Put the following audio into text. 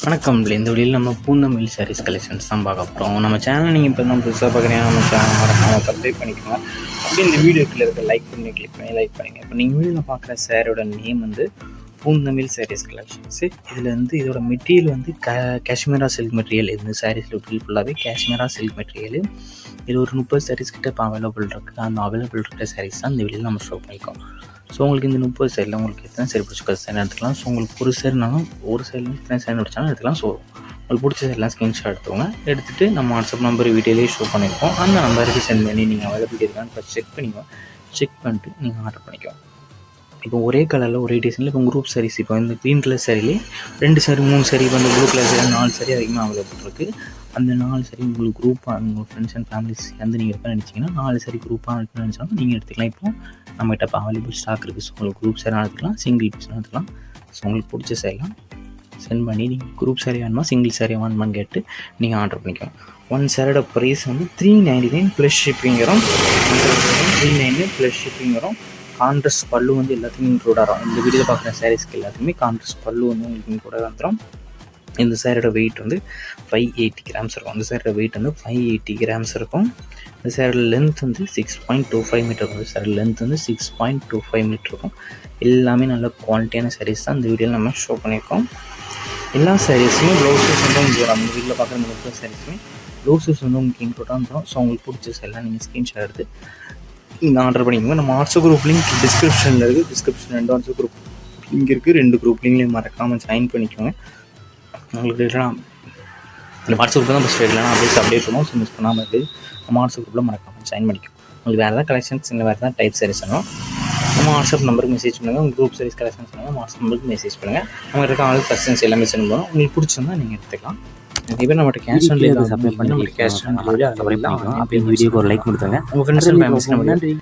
வணக்கம். இந்த வீடியோவில் நம்ம பூந்தமிழ் சாரீஸ் கலெக்ஷன்ஸ் தான் பார்க்க போகிறோம். நம்ம சேனல் நீங்கள் இப்போ தான் புதுசாக பார்க்குறீங்க, நம்ம சேனல் மறக்காமல் சப்ஸ்கிரைப் பண்ணிக்கோங்க. அப்படி இந்த வீடியோக்கில் இருக்க லைக் பண்ணி கிளிக் பண்ணி லைக் பண்ணுங்கள். இப்போ நீங்கள் வீடியோவில் பார்க்குற சாரியோட நேம் வந்து பூந்தமிழ் சாரீஸ் கலெக்ஷன்ஸு. இதில் வந்து இதோட மெட்டீரியல் வந்து காஷ்மீரா சில்க் மெட்டீரியல். இந்த சாரீஸில் ஃபுல்லாகவே காஷ்மீரா சில்க் மெட்டீரியல். இது ஒரு 30 சாரீஸ் கிட்ட இப்போ அவைலபிள் இருக்குது. அந்த அவைலபிள் இருக்கிற சாரீஸ் தான் இந்த வீடியோவில் நம்ம ஷோ பண்ணிக்கோம். ஸோ உங்களுக்கு இந்த 30 சைடில் உங்களுக்கு எத்தனை சரி பிடிச்சிக்கோ சைடு எடுத்துக்கலாம். ஸோ உங்களுக்கு ஒரு சைடுனாலும் ஒரு சைடில் எத்தனை சைடு பிடிச்சாலும் எடுத்துக்கலாம். ஸோ உங்களுக்கு பிடிச்ச சைடெலாம் ஸ்க்ரீன்ஷாட் எடுத்துக்கோங்க. எடுத்துகிட்டு நம்ம வாட்ஸ்அப் நம்பர் வீடியோலேயே ஷோ பண்ணியிருக்கோம். அந்த நம்பருக்கு சென்ட் பண்ணி நீங்கள் அவைலபிலிட்டி இருக்கான்னு ஃபஸ்ட் செக் பண்ணிட்டு நீங்கள் ஆர்டர் பண்ணிக்கோங்க. இப்போ ஒரே கலரில் ஒரே டிசைனில் இப்போ குரூப் சாரீஸ், இப்போ இந்த க்ரீன் கலர் சாரிலே 2 சாரி 3 சாரி, இப்போ அந்த ப்ளூ கலர் சாரி 4 சாரி அதிகமாக அவைலபிள் இருக்குது. அந்த 4 சாரி உங்களுக்கு குரூப்பாக உங்கள் ஃப்ரெண்ட்ஸ் அண்ட் ஃபேமிலிஸ் வந்து நீங்கள் இருக்க நினச்சிங்கன்னா 4 சாரி குரூப்பாக இருக்குன்னு நினச்சாலும் நீங்கள் எடுத்துக்கலாம். இப்போ நம்மகிட்ட இப்போ அவைலபிள் ஸ்டாக் இருக்குது. ஸோ உங்களுக்கு குரூப் சாரி எடுத்துக்கலாம், சிங்கிள் பீஸ் எடுத்துக்கலாம். ஸோ உங்களுக்கு பிடிச்ச சாரிலாம் சென்ட் பண்ணி நீங்கள் குரூப் சாரி வேணுமா சிங்கிள் சாரி வேணுமான்னு கேட்டு நீங்கள் ஆர்டர் பண்ணிக்கலாம். 1 சாரியோட ப்ரைஸ் வந்து 399 ப்ளஸ் ஷிப்பிங் வரும். 399 ப்ளஸ் ஷிப்பிங் வரும். கான்ட்ராஸ்ட் பல்லு வந்து எல்லாத்துக்கும் இன்க்ளூட் ஆகும். இந்த வீடியோவில் பார்க்குற சாரீஸ்க்கு எல்லாத்துக்குமே கான்ட்ராஸ்ட் பல்லு வந்து உங்களுக்கு இன்க்ளூட் வந்துடும். இந்த சாரியோட வெயிட் வந்து 580 கிராம்ஸ் இருக்கும். இந்த சாரியோட வெயிட் வந்து 580 கிராம்ஸ் இருக்கும். இந்த சாரியோட லென்த் வந்து 6.25 மீட்டர் இருக்கும். இந்த சாரியோட லென்த் வந்து 6.25 மீட்டர் இருக்கும். எல்லாமே நல்ல குவாலிட்டியான சாரீஸ் தான் இந்த வீடியோவில் நம்ம ஷோ பண்ணியிருக்கோம். எல்லா சாரீஸுமே ப்ளவுஸஸ் வந்து உங்களுக்கு நம்ம வீட்டில் பார்க்குற முக்கிய சாரீஸுமே ப்ளவுஸஸ் வந்து உங்களுக்கு இன்க்ளூட் வந்துடும். ஸோ உங்களுக்கு பிடிச்ச எல்லாம் நீங்கள் ஸ்க்ரீன்ஷாட் எடுத்து நீங்கள் ஆர்டர் பண்ணிக்கோங்க. நம்ம வாட்ஸ்அப் குரூப் லிங்க் டிஸ்கிரிப்ஷனில் இருக்குது. டிஸ்கிரிப்ஷன் 2 வாட்ஸ்அப் குரூப் லிங்க் இருக்குது. 2 குரூப் லிங்க்லேயும் மறக்காமல் ஜாயின் பண்ணிக்கோங்க. உங்களுக்கு இல்லைனா இந்த வாட்ஸ்அப் குரூப் தான் ஃபஸ்ட் இல்லைனா அப்டேட் பண்ணுவோம். ஸோ மிஸ் பண்ணாமல் இருக்குது. நம்ம வாட்ஸ்அப் குரூப்பில் மறக்காமல் ஜாயின் பண்ணிக்கோங்க. உங்களுக்கு வேறு ஏதாவது கலெக்ஷன்ஸ் இல்லை வேறு ஏதாவது டைப் சாரீஸ் வேணும் நம்ம வாட்ஸ்அப் நம்பருக்கு மெசேஜ் பண்ணுங்கள். உங்கள் குரூப் சாரீஸ் கலெக்ஷன்ஸ் பண்ணுங்கள், வாட்ஸ்அப் நம்பருக்கு மெசேஜ் பண்ணுங்கள். நம்ம இருக்க ஆல் கலெக்ஷன்ஸ் எல்லாமே சென்ட் பண்ணுவோம். உங்களுக்கு பிடிச்சிருந்தா நீங்கள் எடுத்துக்கலாம். நிறைய பேர் நம்மகிட்ட கேஷ் ஆன் டெலிவரி சப்ளை பண்ணி கேஷ் ஆன் டெலிவரி அதில் பண்ணிக்கலாம். அப்படியே வீடியோக்கு ஒரு லைக் கொடுத்துருங்க. உங்கள் ஃப்ரெண்ட்ஸ் அண்ட் ஃபேமிலிஸ். நன்றி.